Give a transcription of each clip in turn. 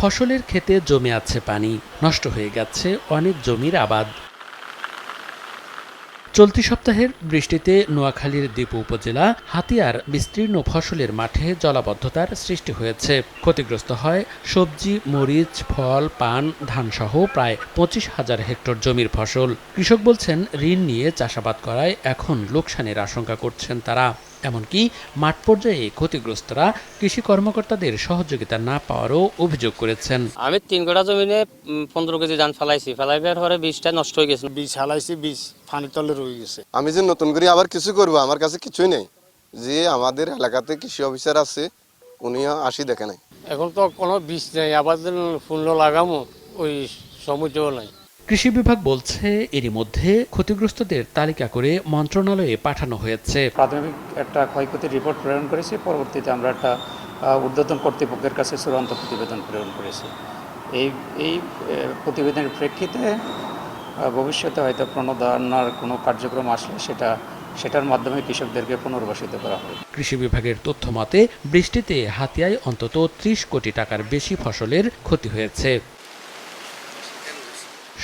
ফসলের ক্ষেতে জমে আছে পানি, নষ্ট হয়ে গেছে অনেক জমির আবাদ। চলতি সপ্তাহের বৃষ্টিতে নোয়াখালীর দীপু উপজেলা হাতিয়ার বিস্তীর্ণ ফসলের মাঠে জলাবদ্ধতার সৃষ্টি হয়েছে। ক্ষতিগ্রস্ত হয় সবজি, মরিচ, ফল, পান, ধানসহ প্রায় 25,000 হেক্টর জমির ফসল। কৃষক বলছেন, ঋণ নিয়ে চাষাবাদ করায় এখন লোকসানের আশঙ্কা করছেন তারা। এমনকি মাঠ পর্যায়ে ক্ষতিগ্রস্তরা কৃষি কর্মকর্তাদের সহযোগিতা না পাওয়ারও অভিযোগ করেছেন। আমি 3 কাঠা জমিনে 15 কেজি ধান ফেলাইবার পরে বীজটা নষ্ট হয়ে গেছে। বীজ হালাইছি, বীজ পানি তলে রয়ে গেছে। আমি যে নতুন করে আবার কিছু করব, আমার কাছে কিছুই নেই। যে আমাদের এলাকাতে কৃষি অফিসার আছে, উনিও আসি দেখে নাই। এখন তো কোনো বীজ নেই, আবার ফুল লাগামো ওই সমুদ্রও নাই। কৃষি বিভাগ বলছে, এরই মধ্যে ক্ষতিগ্রস্তদের তালিকা করে মন্ত্রণালয়ে পাঠানো হয়েছে। প্রাথমিক একটা ক্ষয়ক্ষতির রিপোর্ট প্রেরণ করেছি, পরবর্তীতে আমরা একটা ঊর্ধ্বতন কর্তৃপক্ষের কাছে চূড়ান্ত প্রতিবেদন প্রেরণ করেছি। এই প্রতিবেদনের প্রেক্ষিতে ভবিষ্যতে হয়তো প্রণোদনার কোনো কার্যক্রম আসলে সেটার মাধ্যমে কৃষকদেরকে পুনর্বাসিত করা হবে। কৃষি বিভাগের তথ্য মতে, বৃষ্টিতে হাতিয়ায় অন্তত 30 কোটি টাকার বেশি ফসলের ক্ষতি হয়েছে।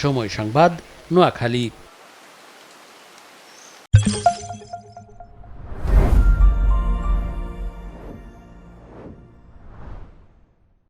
সময় সংবাদ, নোয়াখালী।